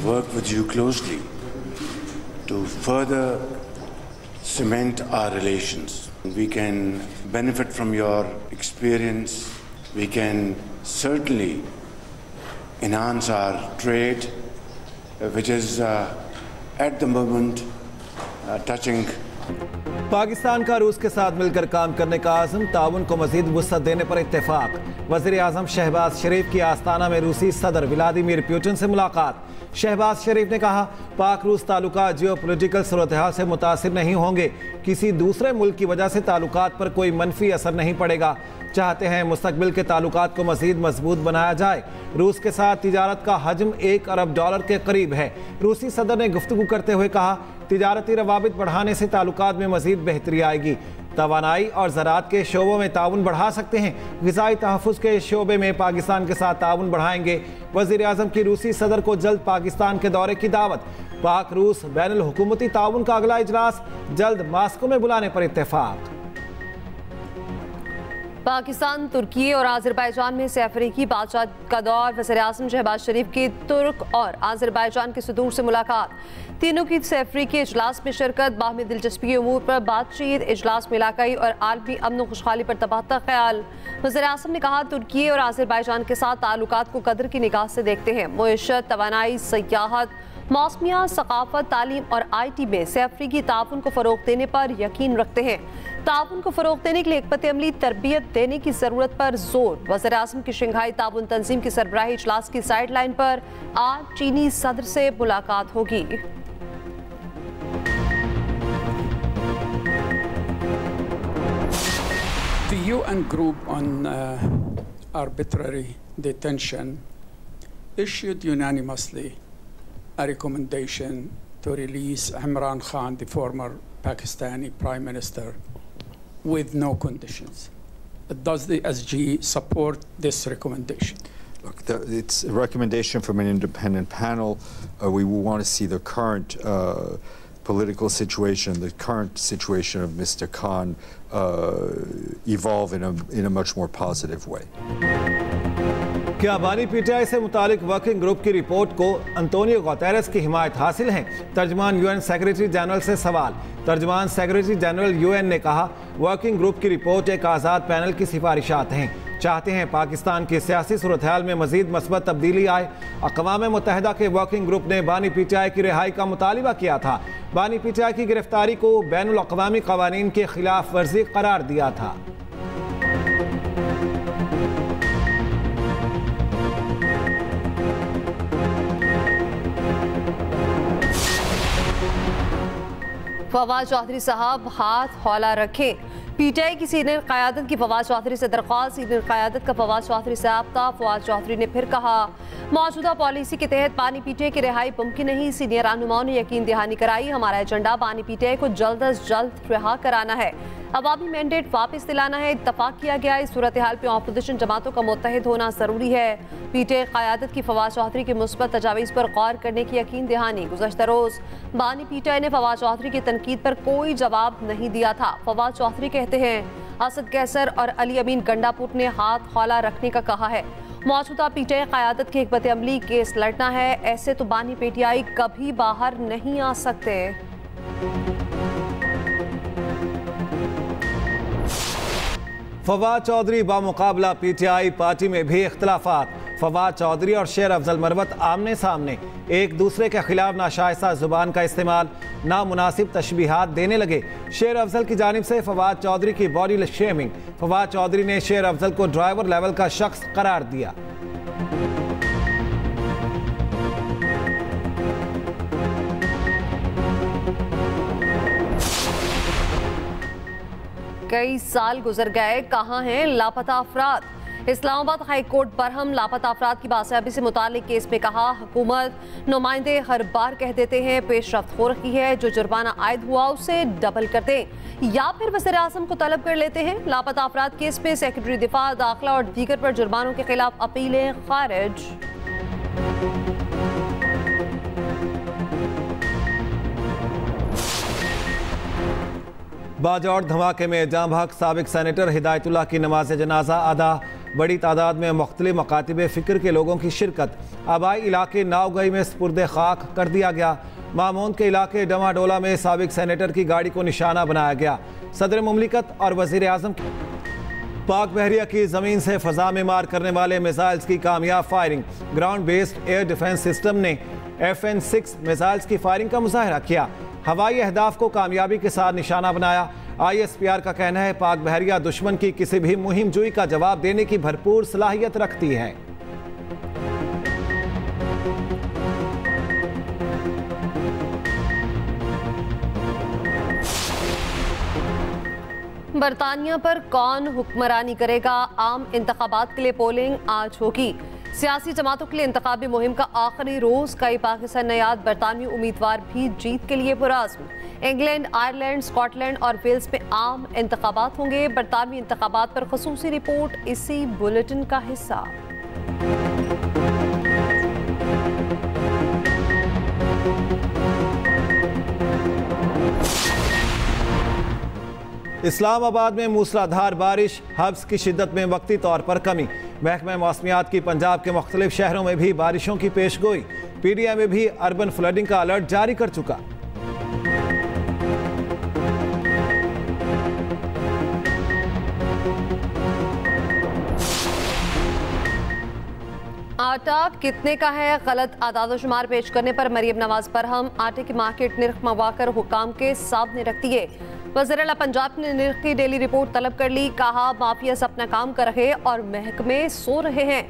work with you closely to further cement our relations. We can benefit from your experience. We can certainly enhance our trade, which is at the moment touching. Pakistan का रूस के साथ मिलकर काम करने का आज़म, ताउन को मज़ीद वुसअत देने पर इत्तेफाक। वज़ीर आज़म शहबाज शरीफ की आस्ताना में रूसी सदर व्लादिमीर पुतिन से मुलाकात। शहबाज शरीफ ने कहा, पाक रूस ताल्लुकात जियो पोलिटिकल सूरत हाल से मुतासिर नहीं होंगे। किसी दूसरे मुल्क की वजह से ताल्लुकात पर कोई मनफी असर नहीं पड़ेगा। चाहते हैं मुस्तकबिल के ताल्लुकात को मज़ीद मजबूत बनाया जाए। रूस के साथ तिजारत का हजम $1 अरब के करीब है। रूसी सदर ने गुफ्तगू करते हुए कहा, तिजारती रवाबित बढ़ाने से ताल्लुकात में मज़ीद बेहतरी आएगी। तवानाई और ज़राअत के शोबों में ताउन बढ़ा सकते हैं। ग़िज़ाई तहफ़्फ़ुज़ के शोबे में पाकिस्तान के साथ ताउन बढ़ाएंगे। वज़ीर आज़म की रूसी सदर को जल्द पाकिस्तान के दौरे की दावत। पाक रूस बैनुल हुकूमती ताउन का अगला इजलास जल्द मास्को में बुलाने पर इत्तेफाक। पाकिस्तान, तुर्की और आज़रबाईजान में अफ्रीकी बादशाह का दौर। वज़ीर आज़म शहबाज शरीफ की तुर्क और आज़रबाईजान के सदूर से मुलाकात। तीनों की अफ्रीकी इजलास में शिरकत। बाहमी दिलचस्पी के उमूर पर बातचीत। इजलास में इलाकाई और आलमी अमन व खुशहाली पर तबादला ख्याल। वज़ीर आज़म ने कहा, तुर्की और आज़रबाईजान के साथ ताल्लुकात को कदर की निगाह से देखते हैं। मुईशत, तवानाई, सयाहत, मौसमियात, सकाफत, तालीम और IT में अफ्रीकी ताउन को फ़रोग़ देने पर यकीन रखते हैं। ताउन को फ़रोग़ देने के लिए हिकमत अमली तरबियत देने की ज़रूरत पर जोर। वज़ीर आज़म की शंघाई ताउन तंजीम की सरबराही इजलास की साइड लाइन पर आज चीनी सदर से मुलाकात होगी। The UN group on arbitrary detention issued unanimously a recommendation to release Imran Khan, the former Pakistani Prime Minister, with no conditions. Does the SG support this recommendation? Look, it's a recommendation from an independent panel. We will want to see the current political situation, the current situation of Mr. Khan evolve in a much more positive way. क्या बानी PTI से मुतालिक working group की report को Antonio Guterres की हिमायत हासिल है? तर्जमान UN secretary general से सवाल। तर्जमान सेक्रेटरी जनरल UN ने कहा, वर्किंग ग्रुप की रिपोर्ट एक आज़ाद पैनल की सिफारिशात हैं। चाहते हैं पाकिस्तान की सियासी सूरत हाल में मज़ीद मस्बत तब्दीली आए। अक़वाम मुत्तहिदा के वर्किंग ग्रुप ने बानी PTI की रिहाई का मुतालिबा किया था। बानी PTI की गिरफ्तारी को बैनुल अक़वामी क़वानीन के खिलाफ वर्जी करार दिया था। फवाद चौधरी साहब हाथ हौला रखें। PTI की सीनियर क़यादत की फवाद चौधरी से दरख्वास्त। सीनियर क़यादत का फवाद चौधरी से आपता। फवाद चौधरी ने फिर कहा, मौजूदा पॉलिसी के तहत बानी PTI की रिहाई मुमकिन नहीं। सीनियर रहनुमाओं ने यकीन दहानी कराई। हमारा एजेंडा बानी PTI को जल्द अज जल्द रिहा कराना है, अवामी मैंडेट वापस दिलाना है। इत्तफाक किया गया, इस सूरत हाल पर अपोजिशन जमातों का मुत्तहिद होना ज़रूरी है। PTI क़यादत की फवाद चौधरी की मुस्बत तजावीज़ पर गौर करने की यकीन दहानी। गुज़श्ता रोज़ बानी PTI ने फवाद चौधरी की तनकीद पर कोई जवाब नहीं दिया था। फवाद चौधरी कहते हैं, असद कैसर और अली अमीन गंडापुर ने हाथ हौला रखने का कहा है। मौजूदा PTI क़यादत की हिकमत अमली केस लड़ना है, ऐसे तो बानी PTI कभी बाहर नहीं आ सकते। फवाद चौधरी बामुकाबला PTI, पार्टी में भी इख्तलाफात। फवाद चौधरी और शेर अफजल मरवत आमने सामने, एक दूसरे के खिलाफ नाशाइस्ता जुबान का इस्तेमाल, नामुनासिब तशबीहात देने लगे। शेर अफजल की जानिब से फवाद चौधरी की बॉडी शेमिंग। फवाद चौधरी ने शेर अफजल को ड्राइवर लेवल का शख्स करार दिया। कई साल गुजर गए, कहाँ हैं लापता अफराद? इस्लामाबाद हाई कोर्ट बरहम लापता अफराद की बासियाबी से मुतालिक केस में कहा, हुकूमत नुमाइंदे हर बार कह देते हैं पेशरफ्त हो रही है, जो जुर्माना आयद हुआ उसे डबल कर दें, या फिर वज़ीर आज़म को तलब कर लेते हैं। लापता अफराद केस में सेक्रेटरी दिफा, दाखिला और दीगर पर जुर्मानों के खिलाफ अपीलें खारिज। बाजौड़ धमाके में जाम हक साबिक सेनेटर हिदायतुल्लाह की नमाज जनाजा अदा। बड़ी तादाद में मुख्तलिफ मकातिब फ़िक्र के लोगों की शिरकत। आबाई इलाके नावगई में स्पुर्दे खाक कर दिया गया। मामून के इलाके डमाडोला में साबिक सेनेटर की गाड़ी को निशाना बनाया गया। सदर मुमलिकत और वज़ीर आज़म पाक बहरिया की ज़मीन से फ़ज़ा में मार करने वाले मिसाइल्स की कामयाब firing. Ground based air defence system ने FN-6 मिसाइल्स की फायरिंग का मुजाहरा किया। हवाई अहदाफ को कामयाबी के साथ निशाना बनाया। ISPR का कहना है पाक बहरिया दुश्मन की किसी भी मुहिम जुई का जवाब देने की भरपूर सलाहियत रखती है। बरतानिया पर कौन हुक्मरानी करेगा? आम इंतखाबात के लिए पोलिंग आज होगी। सियासी जमातों के लिए इंतखाबी मुहिम का आखिरी रोज। कई पाकिस्तान नयाद बरतानवी उम्मीदवार भी जीत के लिए पुरअज़्म। इंग्लैंड, आयरलैंड, स्कॉटलैंड और वेल्स में आम इंतखाबात होंगे। बरतानवी इंतखाबात पर खसूसी रिपोर्ट इसी बुलेटिन का हिस्सा। इस्लामाबाद में मूसलाधार बारिश, हब्स की शिद्दत में वक्ती तौर पर कमी। महकमा मौसमियात की पंजाब के मुख्तलिफ शहरों में भी बारिशों की पेशगोई। PDM में भी अर्बन फ्लडिंग का अलर्ट जारी कर चुका। आटा कितने का है? गलत आदादोशुमार पेश करने पर मरियम नवाज बरहम। आटे की मार्केट निर्ख मंगवाकर हुकाम के सामने रख दिए। वज़ीर आला पंजाब ने निर्ख की डेली रिपोर्ट तलब कर ली। कहा माफियाज अपना काम कर रहे और महकमे सो रहे हैं।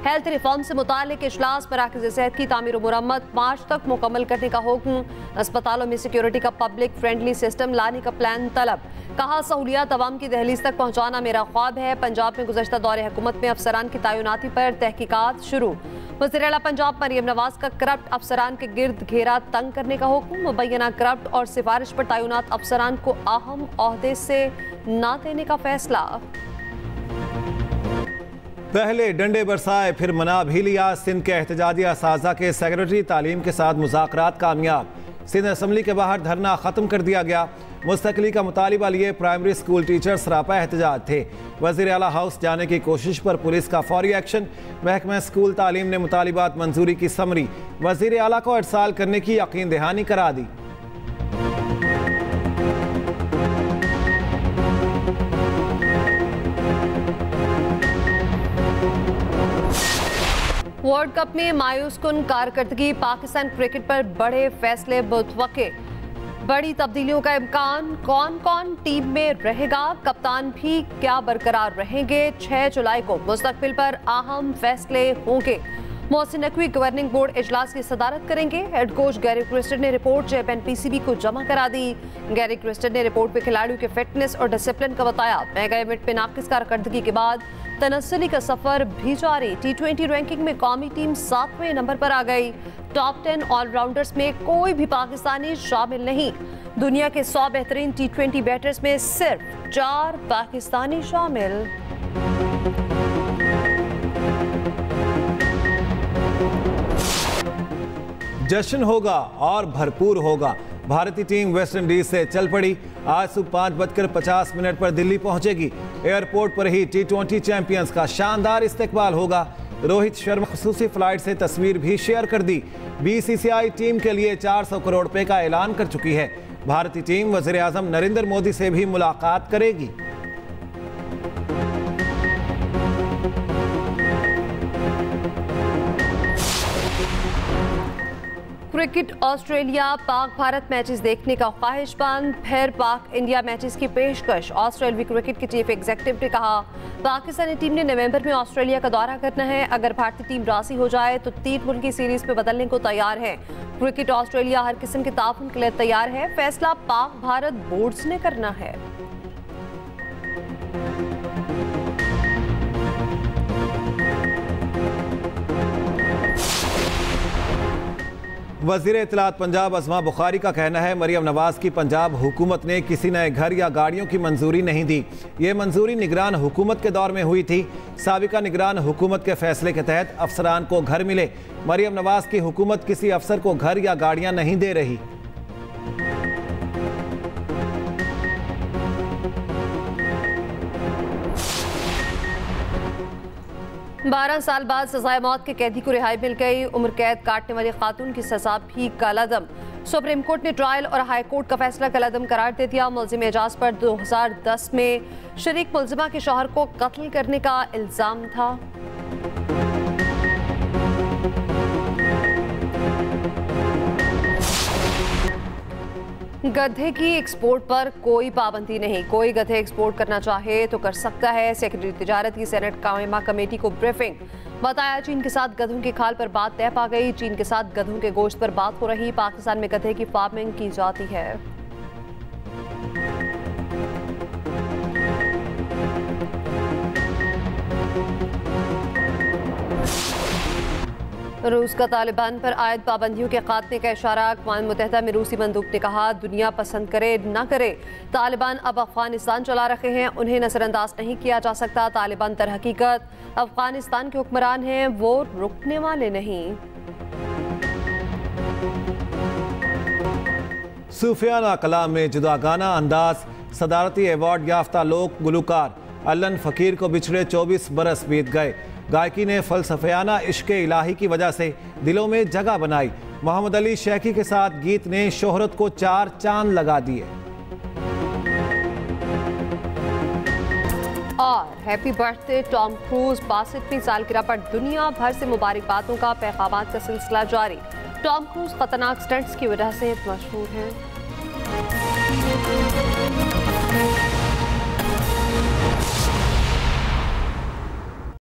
हेल्थ रिफॉर्म से मुतालिक इजलास, मराकज़ सेहत की तामीर और मुरम्मत मार्च तक मुकम्मल करने का हुक्म। अस्पतालों में सिक्योरिटी का पब्लिक फ्रेंडली सिस्टम लाने का प्लान तलब। कहा सहूलियात अवाम की दहलीज तक पहुँचाना मेरा ख्वाब है। पंजाब में गुज़श्ता दौरे हुकूमत में अफसरान की तैनाती पर तहकीकात शुरू। वज़ीर आला पंजाब मरियम नवाज का करप्ट अफसरान के गिर्द घेरा तंग करने का हुक्म। मुबैना करप्ट और सिफारिश पर तैनात अफसरान को अहम ओहदे से न देने का फैसला। पहले डंडे बरसाए फिर मना भी लिया। सिंध के एहतजाजी असाज़ा के सेक्रेटरी तालीम के साथ मुज़ाकरात कामयाब। सिंध असम्बली के बाहर धरना ख़त्म कर दिया गया। मुस्तकली का मुतालिबा लिए प्राइमरी स्कूल टीचर्स सरापा एहतजाज थे। वज़ीर आला हाउस जाने की कोशिश पर पुलिस का फौरी एक्शन। महकमा स्कूल तालीम ने मुतालिबात मंजूरी की समरी वज़ीर आला को इरसाल करने की यकीन दहानी करा दी। वर्ल्ड कप में मायूस कुन कारकर्दगी। पाकिस्तान क्रिकेट पर बड़े फैसले मुतवक्के। बड़ी तब्दीलियों का इम्कान। कौन कौन टीम में रहेगा? कप्तान भी क्या बरकरार रहेंगे? 6 जुलाई को मुस्तकबिल पर अहम फैसले होंगे। मोहसिन नकवी गवर्निंग बोर्ड इजलास की सदारत करेंगे। हेड कोच गैरी क्रिस्टन ने रिपोर्ट चेयरमैन PCB को जमा करा दी। गैरी क्रिस्टन ने रिपोर्ट में खिलाड़ियों के फिटनेस और डिसिप्लिन का बताया। मेगा इवेंट में नाकिस कारकर्दगी के बाद तनस्सुली का सफर भी जारी। T20 रैंकिंग में कौमी टीम 7वें नंबर पर आ गई। टॉप 10 ऑलराउंडर्स में कोई भी पाकिस्तानी शामिल नहीं। दुनिया के 100 बेहतरीन T20 बैटर्स में सिर्फ 4 पाकिस्तानी शामिल। जश्न होगा और भरपूर होगा। भारतीय टीम वेस्ट इंडीज से चल पड़ी। आज सुबह 5:50 पर दिल्ली पहुंचेगी। एयरपोर्ट पर ही T20 चैंपियंस का शानदार इस्तकबाल होगा। रोहित शर्मा खुसूसी फ्लाइट से तस्वीर भी शेयर कर दी। BCCI टीम के लिए 400 करोड़ रुपए का ऐलान कर चुकी है। भारतीय टीम वज़ीर आज़म नरेंद्र मोदी से भी मुलाकात करेगी। Cricket Australia Pak Bharat matches देखने का ख्वाहिशमंद। फिर पाक इंडिया मैचेस की पेशकश। ऑस्ट्रेलवी क्रिकेट के चीफ एग्जीक्यूटिव ने कहा पाकिस्तानी टीम ने नवंबर में ऑस्ट्रेलिया का दौरा करना है। अगर भारतीय टीम राजी हो जाए तो 3 मुल्की सीरीज में बदलने को तैयार है। क्रिकेट ऑस्ट्रेलिया हर किस्म के ताउन के लिए तैयार है। फैसला पाक भारत बोर्ड्स ने करना है। वज़ीर इत्तलात पंजाब अज़मा बुखारी का कहना है मरियम नवाज की पंजाब हुकूमत ने किसी नए घर या गाड़ियों की मंजूरी नहीं दी। ये मंजूरी निगरान हुकूमत के दौर में हुई थी। साबिका निगरान हुकूमत के फैसले के तहत अफसरान को घर मिले। मरियम नवाज की हुकूमत किसी अफसर को घर या गाड़ियां नहीं दे रही। 12 साल बाद सजाए मौत के कैदी को रिहाई मिल गई। उम्र कैद काटने वाली खातून की सजा भी कलअदम। सुप्रीम कोर्ट ने ट्रायल और हाई कोर्ट का फैसला कलअदम करार दे दिया। मुलजिम एजाज पर 2010 में शरीक मुलजिमा के शौहर को कत्ल करने का इल्जाम था। गधे की एक्सपोर्ट पर कोई पाबंदी नहीं। कोई गधे एक्सपोर्ट करना चाहे तो कर सकता है। सेक्रेटरी तिजारत की सेनेट कायमा कमेटी को ब्रीफिंग। बताया चीन के साथ गधों की खाल पर बात तय पा गई। चीन के साथ गधों के गोश्त पर बात हो रही। पाकिस्तान में गधे की फार्मिंग की जाती है। रूस का तालिबान पर आयद पाबंदियों के खात्मे का इशारा। अक़वाम मुत्तहिदा में रूसी मंदूब ने कहा, दुनिया पसंद करे न करे, तालिबान अब अफगानिस्तान चला रहे हैं, उन्हें नजरअंदाज नहीं किया जा सकता। तालिबान दर हकीकत अफगानिस्तान के हुक्मरान हैं, वो रुकने वाले नहीं। सूफियाना कलाम में जुदागाना अंदाज। सदारती अवार्ड याफ्ता लोक गुलकार अल्लन फ़कीर को बिछड़े 24 बरस बीत गए। गायकी ने फ़लसफ़ियाना इश्क़ इलाही की वजह से दिलों में जगह बनाई। मोहम्मद अली शेखी के साथ गीत ने शोहरत को 4 चांद लगा दिए। और हैप्पी बर्थडे टॉम क्रूज। 62वीं सालगिरह पर दुनिया भर से मुबारकबादों का पैगामात का सिलसिला जारी। टॉम क्रूज खतरनाक स्टंट्स की वजह से मशहूर हैं।